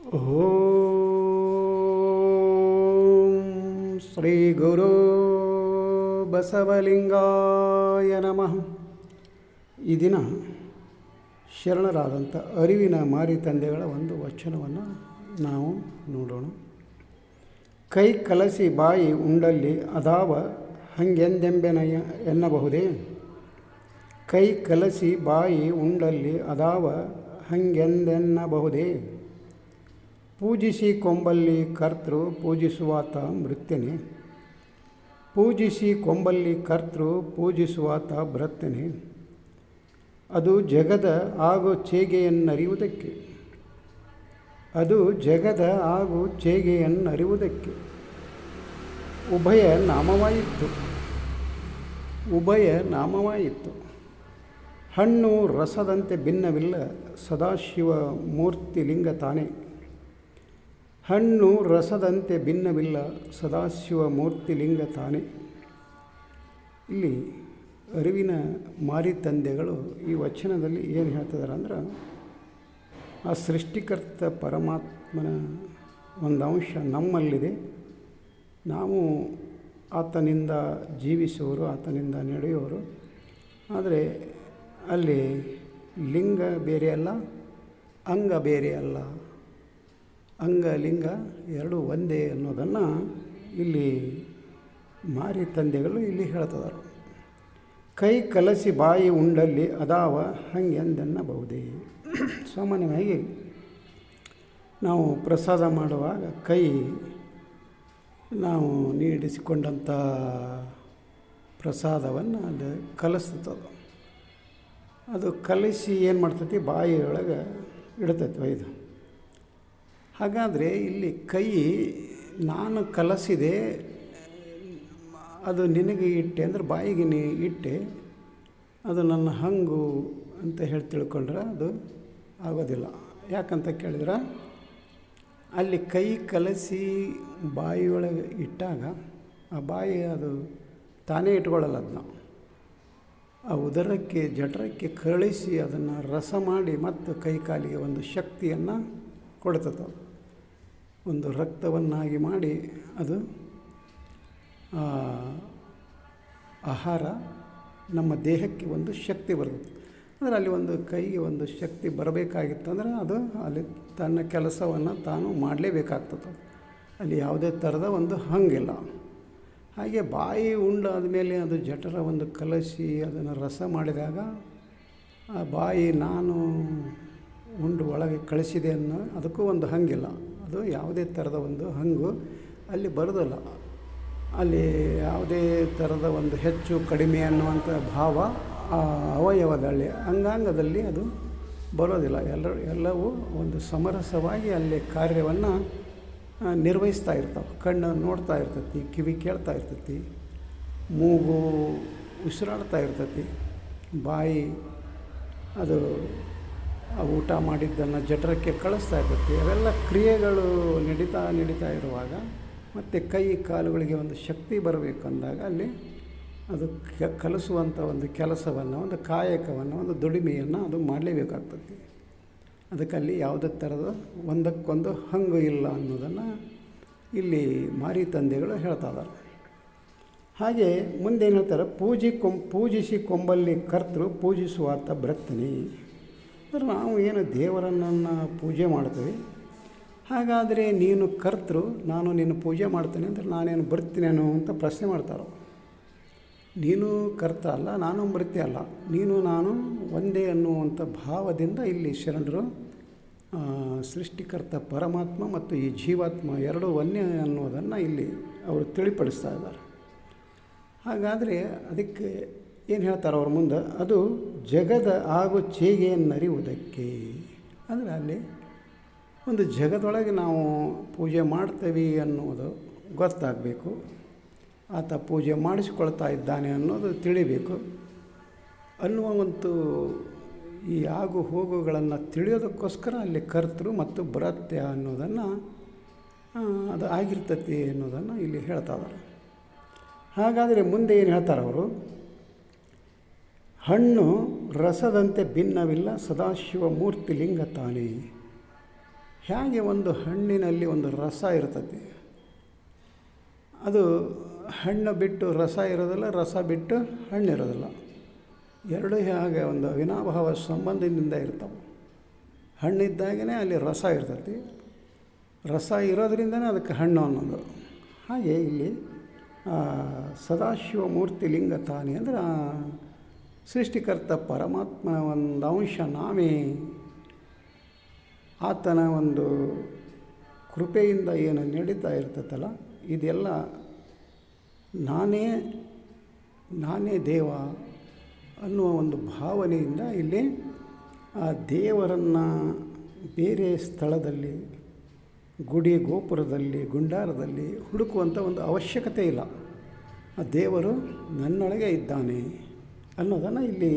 ಓಂ ಶ್ರೀ ಗುರು ಬಸವಲಿಂಗಾಯ ನಮಃ. ಈ ದಿನ ಶರಣರಾದಂಥ ಅರಿವಿನ ಮಾರಿ ತಂದೆಗಳ ಒಂದು ವಚನವನ್ನು ನಾವು ನೋಡೋಣ. ಕೈ ಕಲಸಿ ಬಾಯಿ ಉಂಡಲ್ಲಿ ಅದಾವ ಹಂಗೆಂದೆಂಬೆನಯ್ಯ ಎನ್ನಬಹುದೇ. ಕೈ ಕಲಸಿ ಬಾಯಿ ಉಂಡಲ್ಲಿ ಅದಾವ ಹಂಗೆಂದೆನ್ನಬಹುದೇ. ಪೂಜಿಸಿ ಕೊಂಬಲ್ಲಿ ಕರ್ತೃ ಪೂಜಿಸುವಾತ ಮೃತ್ಯನೇ. ಪೂಜಿಸಿ ಕೊಂಬಲ್ಲಿ ಕರ್ತೃ ಪೂಜಿಸುವಾತ ಭೃತ್ಯನೇ. ಅದು ಜಗದ ಹಾಗೂ ಚೇಗೆಯನ್ನರಿಯುವುದಕ್ಕೆ. ಅದು ಜಗದ ಹಾಗೂ ಚೇಗೆಯನ್ನರಿಯುವುದಕ್ಕೆ. ಉಭಯ ನಾಮವಾಯಿತು. ಉಭಯ ನಾಮವಾಯಿತು. ಹಣ್ಣು ರಸದಂತೆ ಭಿನ್ನವಿಲ್ಲ ಸದಾಶಿವ ಮೂರ್ತಿ ಲಿಂಗ ತಾನೇ. ಹಣ್ಣು ರಸದಂತೆ ಭಿನ್ನವಿಲ್ಲ ಸದಾಶಿವ ಮೂರ್ತಿ ಲಿಂಗ ತಾನೇ. ಇಲ್ಲಿ ಅರಿವಿನ ಮಾರಿ ತಂದೆಗಳು ಈ ವಚನದಲ್ಲಿ ಏನು ಹೇಳ್ತಿದ್ದಾರೆ ಅಂದ್ರೆ, ಆ ಸೃಷ್ಟಿಕರ್ತ ಪರಮಾತ್ಮನ ಒಂದು ಅಂಶ ನಮ್ಮಲ್ಲಿದೆ. ನಾವು ಆತನಿಂದ ಜೀವಿಸುವವರು, ಆತನಿಂದ ನಡೆಯುವವರು. ಆದರೆ ಅಲ್ಲಿ ಲಿಂಗ ಬೇರೆ ಅಲ್ಲ, ಅಂಗ ಬೇರೆ ಅಲ್ಲ. ಅಂಗ ಲಿಂಗ ಎರಡು ಒಂದೇ ಅನ್ನೋದನ್ನು ಇಲ್ಲಿ ಮಾರಿ ತಂದೆಗಳು ಇಲ್ಲಿ ಹೇಳ್ತಿದ್ದಾರೆ. ಕೈ ಕಲಸಿ ಬಾಯಿ ಉಂಡಲ್ಲಿ ಅದಾವ ಹಂಗೆಂದೆನ್ನಬಹುದೇ. ಸಾಮಾನ್ಯವಾಗಿ ನಾವು ಪ್ರಸಾದ ಮಾಡುವಾಗ ಕೈ ನಾವು ನೀಡಿಸಿಕೊಂಡಂಥ ಪ್ರಸಾದವನ್ನು ಅದು ಕಲಿಸ್ತದೆ. ಅದು ಕಲಿಸಿ ಏನು ಮಾಡ್ತೈತಿ, ಬಾಯಿಯೊಳಗೆ ಇಡ್ತೈತಿ ಒಯ್ದು. ಹಾಗಾದರೆ ಇಲ್ಲಿ ಕೈ ನಾನು ಕಲಸಿದೆ, ಅದು ನಿನಗೆ ಇಟ್ಟೆ ಅಂದರೆ ಬಾಯಿಗೆ ನೀ ಇಟ್ಟೆ, ಅದು ನನ್ನ ಹಂಗು ಅಂತ ಹೇಳಿ ತಿಳ್ಕೊಂಡ್ರೆ ಅದು ಆಗೋದಿಲ್ಲ. ಯಾಕಂತ ಕೇಳಿದ್ರೆ ಅಲ್ಲಿ ಕೈ ಕಲಸಿ ಬಾಯಿಯೊಳಗೆ ಇಟ್ಟಾಗ ಆ ಬಾಯಿ ಅದು ತಾನೇ ಇಟ್ಕೊಳ್ಳಲ್ಲ. ಅದನ್ನ ಆ ಉದರಕ್ಕೆ ಜಠರಕ್ಕೆ ಕಳಿಸಿ ಅದನ್ನು ರಸ ಮಾಡಿ ಮತ್ತು ಕೈ ಕಾಲಿಗೆ ಒಂದು ಶಕ್ತಿಯನ್ನು ಕೊಡ್ತದೆ. ಒಂದು ರಕ್ತವನ್ನಾಗಿ ಮಾಡಿ ಅದು ಆಹಾರ ನಮ್ಮ ದೇಹಕ್ಕೆ ಒಂದು ಶಕ್ತಿ ಬರ್ತದೆ. ಅಂದರೆ ಅಲ್ಲಿ ಒಂದು ಕೈಗೆ ಒಂದು ಶಕ್ತಿ ಬರಬೇಕಾಗಿತ್ತಂದ್ರೆ ಅದು ಅಲ್ಲಿ ತನ್ನ ಕೆಲಸವನ್ನು ತಾನು ಮಾಡಲೇಬೇಕಾಗ್ತದೆ. ಅಲ್ಲಿ ಯಾವುದೇ ಥರದ ಒಂದು ಹಂಗಿಲ್ಲ. ಹಾಗೆ ಬಾಯಿ ಉಂಡಾದಮೇಲೆ ಅದು ಜಠರ ಒಂದು ಕಲಸಿ ಅದನ್ನು ರಸ ಮಾಡಿದಾಗ ಆ ಬಾಯಿ ನಾನು ಉಂಡು ಒಳಗೆ ಕಳಿಸಿದೆ ಅನ್ನೋ ಅದಕ್ಕೂ ಒಂದು ಹಂಗಿಲ್ಲ. ಅದು ಯಾವುದೇ ಥರದ ಒಂದು ಹಂಗು ಅಲ್ಲಿ ಬರೋದಿಲ್ಲ. ಅಲ್ಲಿ ಯಾವುದೇ ಥರದ ಒಂದು ಹೆಚ್ಚು ಕಡಿಮೆ ಅನ್ನುವಂಥ ಭಾವ ಆ ಅವಯವದಲ್ಲಿ ಅಂಗಾಂಗದಲ್ಲಿ ಅದು ಬರೋದಿಲ್ಲ. ಎಲ್ಲವೂ ಒಂದು ಸಮರಸವಾಗಿ ಅಲ್ಲಿ ಕಾರ್ಯವನ್ನು ನಿರ್ವಹಿಸ್ತಾ ಇರ್ತಾವೆ. ಕಣ್ಣು ನೋಡ್ತಾ ಇರ್ತೈತಿ, ಕಿವಿ ಕೇಳ್ತಾ ಇರ್ತೈತಿ, ಮೂಗು ಉಸಿರಾಡ್ತಾ ಇರ್ತೈತಿ, ಬಾಯಿ ಅದು ಊಟ ಮಾಡಿದ್ದನ್ನು ಜಠರಕ್ಕೆ ಕಳಿಸ್ತಾ ಇರ್ತೈತಿ. ಅವೆಲ್ಲ ಕ್ರಿಯೆಗಳು ನಡೀತಾ ಇರುವಾಗ ಮತ್ತು ಕೈ ಕಾಲುಗಳಿಗೆ ಒಂದು ಶಕ್ತಿ ಬರಬೇಕಂದಾಗ ಅಲ್ಲಿ ಅದು ಕಲಿಸುವಂಥ ಒಂದು ಕೆಲಸವನ್ನು, ಒಂದು ಕಾಯಕವನ್ನು, ಒಂದು ದುಡಿಮೆಯನ್ನು ಅದು ಮಾಡಲೇಬೇಕಾಗ್ತದೆ. ಅದಕ್ಕಲ್ಲಿ ಯಾವುದೇ ಥರದ ಒಂದಕ್ಕೊಂದು ಹಂಗು ಇಲ್ಲ ಅನ್ನೋದನ್ನು ಇಲ್ಲಿ ಮಾರಿ ತಂದೆಗಳು ಹೇಳ್ತಾ ಇದ್ದಾರೆ. ಹಾಗೆ ಮುಂದೇನು ಹೇಳ್ತಾರೆ, ಪೂಜಿಸಿ ಕೊಂಬಲ್ಲಿ ಕರ್ತೃ ಪೂಜಿಸುವಾತ ಭೃತ್ಯನೇ. ಅಂದರೆ ನಾವು ಏನು ದೇವರನ್ನು ಪೂಜೆ ಮಾಡ್ತೀವಿ, ಹಾಗಾದರೆ ನೀನು ಕರ್ತೃ, ನಾನು ನಿನ್ನ ಪೂಜೆ ಮಾಡ್ತೇನೆ ಅಂದರೆ ನಾನೇನು ಬರ್ತೀನೇನೋ ಅಂತ ಪ್ರಶ್ನೆ ಮಾಡ್ತಾರೆ. ನೀನು ಕರ್ತ ಅಲ್ಲ, ನಾನು ಮೃತ್ಯ ಅಲ್ಲ, ನೀನು ನಾನು ಒಂದೇ ಅನ್ನುವಂಥ ಭಾವದಿಂದ ಇಲ್ಲಿ ಶರಣರು ಸೃಷ್ಟಿಕರ್ತ ಪರಮಾತ್ಮ ಮತ್ತು ಈ ಜೀವಾತ್ಮ ಎರಡೂ ಒಂದೇ ಅನ್ನೋದನ್ನು ಇಲ್ಲಿ ಅವರು ತಿಳಿಪಡಿಸ್ತಾ ಇದ್ದಾರೆ. ಹಾಗಾದರೆ ಅದಕ್ಕೆ ಏನು ಹೇಳ್ತಾರೆ ಅವ್ರ ಮುಂದೆ, ಅದು ಜಗದ ಹಾಗೂ ಚೇಗೆಯನ್ನರಿಯುವುದಕ್ಕೆ. ಅಂದರೆ ಅಲ್ಲಿ ಒಂದು ಜಗದೊಳಗೆ ನಾವು ಪೂಜೆ ಮಾಡ್ತೇವೆ ಅನ್ನೋದು ಗೊತ್ತಾಗಬೇಕು. ಆತ ಪೂಜೆ ಮಾಡಿಸಿಕೊಳ್ತಾ ಇದ್ದಾನೆ ಅನ್ನೋದು ತಿಳಿಬೇಕು ಅನ್ನುವ ಒಂದು ಈ ಆಗು ಹೋಗುಗಳನ್ನು ತಿಳಿಯೋದಕ್ಕೋಸ್ಕರ ಅಲ್ಲಿ ಕರ್ತೃ ಮತ್ತು ಭೃತ್ಯ ಅನ್ನೋದನ್ನು ಅದು ಆಗಿರ್ತತಿ ಅನ್ನೋದನ್ನು ಇಲ್ಲಿ ಹೇಳ್ತಾ ಇದ್ದಾರೆ. ಹಾಗಾದರೆ ಮುಂದೆ ಏನು ಹೇಳ್ತಾರೆ ಅವರು, ಹಣ್ಣು ರಸದಂತೆ ಭಿನ್ನವಿಲ್ಲ ಸದಾಶಿವ ಮೂರ್ತಿ ಲಿಂಗ ತಾನೇ. ಹೇಗೆ ಒಂದು ಹಣ್ಣಿನಲ್ಲಿ ಒಂದು ರಸ ಇರ್ತದೆ, ಅದು ಹಣ್ಣು ಬಿಟ್ಟು ರಸ ಇರೋದಿಲ್ಲ, ರಸ ಬಿಟ್ಟು ಹಣ್ಣು ಇರೋದಿಲ್ಲ. ಎರಡೂ ಹಾಗೆ ಒಂದು ಅವಿನಾಭಾವ ಸಂಬಂಧದಿಂದ ಇರ್ತಾವೆ. ಹಣ್ಣಿದ್ದಾಗೇ ಅಲ್ಲಿ ರಸ ಇರ್ತೈತಿ, ರಸ ಇರೋದ್ರಿಂದನೇ ಅದಕ್ಕೆ ಹಣ್ಣು ಅನ್ನೋದು. ಹಾಗೆ ಇಲ್ಲಿ ಸದಾಶಿವಮೂರ್ತಿ ಲಿಂಗ ತಾನೇ ಅಂದರೆ ಸೃಷ್ಟಿಕರ್ತ ಪರಮಾತ್ಮನ ಒಂದು ಅಂಶ ನಾವೇ. ಆತನ ಒಂದು ಕೃಪೆಯಿಂದ ಏನು ನಡೀತಾ ಇರ್ತೈತಲ್ಲ, ಇದೆಲ್ಲ ನಾನೇ ದೇವ ಅನ್ನುವ ಒಂದು ಭಾವನೆಯಿಂದ ಇಲ್ಲಿ ಆ ದೇವರನ್ನು ಬೇರೆ ಸ್ಥಳದಲ್ಲಿ, ಗುಡಿ ಗೋಪುರದಲ್ಲಿ, ಗುಂಡಾರದಲ್ಲಿ ಹುಡುಕುವಂಥ ಒಂದು ಅವಶ್ಯಕತೆ ಇಲ್ಲ. ಆ ದೇವರು ನನ್ನೊಳಗೆ ಇದ್ದಾನೆ ಅನ್ನೋದನ್ನು ಇಲ್ಲಿ,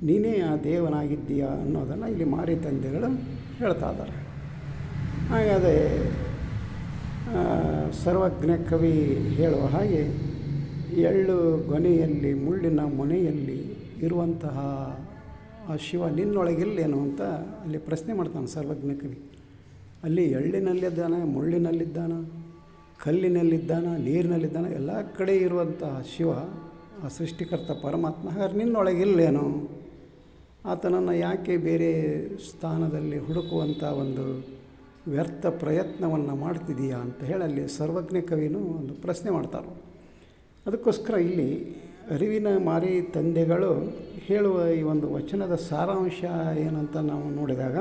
ನೀನೇ ಆ ದೇವನಾಗಿದ್ದೀಯಾ ಅನ್ನೋದನ್ನು ಇಲ್ಲಿ ಮಾರಿ ತಂದೆಗಳು ಹೇಳ್ತಾ ಇದ್ದಾರೆ. ಹಾಗಾದರೆ ಸರ್ವಜ್ಞ ಕವಿ ಹೇಳುವ ಹಾಗೆ, ಎಳ್ಳು ಗೊನೆಯಲ್ಲಿ ಮುಳ್ಳಿನ ಮೊನೆಯಲ್ಲಿ ಇರುವಂತಹ ಆ ಶಿವ ನಿನ್ನೊಳಗಿಲ್ಲೇನು ಅಂತ ಅಲ್ಲಿ ಪ್ರಶ್ನೆ ಮಾಡ್ತಾನೆ ಸರ್ವಜ್ಞ ಕವಿ. ಅಲ್ಲಿ ಎಳ್ಳಿನಲ್ಲಿದ್ದಾನೆ, ಮುಳ್ಳಿನಲ್ಲಿದ್ದಾನ, ಕಲ್ಲಿನಲ್ಲಿದ್ದಾನ, ನೀರಿನಲ್ಲಿದ್ದಾನ, ಎಲ್ಲ ಕಡೆ ಇರುವಂತಹ ಶಿವ ಆ ಸೃಷ್ಟಿಕರ್ತ ಪರಮಾತ್ಮ. ಹಾಗಾದ್ರೆ ನಿನ್ನೊಳಗಿಲ್ಲೇನು? ಆತನನ್ನು ಯಾಕೆ ಬೇರೆ ಸ್ಥಾನದಲ್ಲಿ ಹುಡುಕುವಂಥ ಒಂದು ವ್ಯರ್ಥ ಪ್ರಯತ್ನವನ್ನು ಮಾಡ್ತಿದೀಯಾ ಅಂತ ಹೇಳಿ ಅಲ್ಲಿ ಸರ್ವಜ್ಞ ಕವಿನೂ ಒಂದು ಪ್ರಶ್ನೆ ಮಾಡ್ತಾರೆ. ಅದಕ್ಕೋಸ್ಕರ ಇಲ್ಲಿ ಅರಿವಿನ ಮಾರಿ ತಂದೆಗಳು ಹೇಳುವ ಈ ಒಂದು ವಚನದ ಸಾರಾಂಶ ಏನಂತ ನಾವು ನೋಡಿದಾಗ,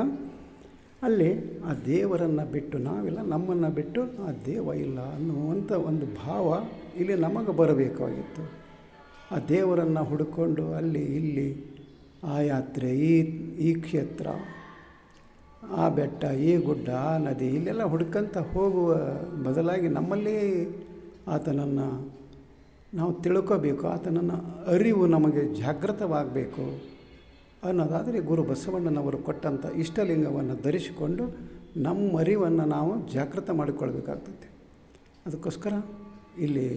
ಅಲ್ಲಿ ಆ ದೇವರನ್ನು ಬಿಟ್ಟು ನಾವಿಲ್ಲ, ನಮ್ಮನ್ನು ಬಿಟ್ಟು ಆ ದೇವ ಇಲ್ಲ ಅನ್ನುವಂಥ ಒಂದು ಭಾವ ಇಲ್ಲಿ ನಮಗೆ ಬರಬೇಕಾಗಿತ್ತು. ಆ ದೇವರನ್ನು ಹುಡುಕೊಂಡು ಅಲ್ಲಿ ಇಲ್ಲಿ ಆ ಯಾತ್ರೆ, ಈ ಕ್ಷೇತ್ರ, ಆ ಬೆಟ್ಟ, ಈ ಗುಡ್ಡ, ಆ ನದಿ, ಇಲ್ಲೆಲ್ಲ ಹುಡುಕಂತ ಹೋಗುವ ಬದಲಾಗಿ ನಮ್ಮಲ್ಲಿ ಆತನನ್ನು ನಾವು ತಿಳ್ಕೋಬೇಕು, ಆತನನ್ನು ಅರಿವು ನಮಗೆ ಜಾಗೃತವಾಗಬೇಕು ಅನ್ನೋದಾದರೆ ಗುರು ಬಸವಣ್ಣನವರು ಕೊಟ್ಟಂಥ ಇಷ್ಟಲಿಂಗವನ್ನು ಧರಿಸಿಕೊಂಡು ನಮ್ಮ ಅರಿವನ್ನು ನಾವು ಜಾಗೃತ ಮಾಡಿಕೊಳ್ಬೇಕಾಗ್ತದೆ. ಅದಕ್ಕೋಸ್ಕರ ಇಲ್ಲಿ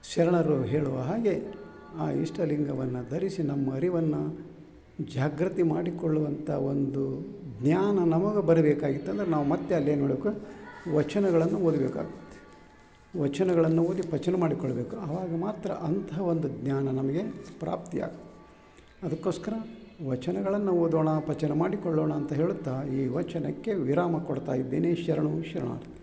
ಶರಣರು ಹೇಳುವ ಹಾಗೆ ಆ ಇಷ್ಟಲಿಂಗವನ್ನು ಧರಿಸಿ ನಮ್ಮ ಅರಿವನ್ನು ಜಾಗೃತಿ ಮಾಡಿಕೊಳ್ಳುವಂಥ ಒಂದು ಜ್ಞಾನ ನಮಗೆ ಬರಬೇಕಾಗಿತ್ತು. ಅಂದರೆ ನಾವು ಮತ್ತೆ ಅಲ್ಲೇ ನೋಡೋಕೆ ವಚನಗಳನ್ನು ಓದಬೇಕಾಗುತ್ತೆ. ವಚನಗಳನ್ನು ಓದಿ ಪಚನ ಮಾಡಿಕೊಳ್ಬೇಕು. ಆವಾಗ ಮಾತ್ರ ಅಂತಹ ಒಂದು ಜ್ಞಾನ ನಮಗೆ ಪ್ರಾಪ್ತಿಯಾಗುತ್ತೆ. ಅದಕ್ಕೋಸ್ಕರ ವಚನಗಳನ್ನು ಓದೋಣ, ಪಚನ ಮಾಡಿಕೊಳ್ಳೋಣ ಅಂತ ಹೇಳುತ್ತಾ ಈ ವಚನಕ್ಕೆ ವಿರಾಮ ಕೊಡ್ತಾ ಇದ್ದೇನೆ. ಶರಣು ಶರಣಾರ್ಥಿ.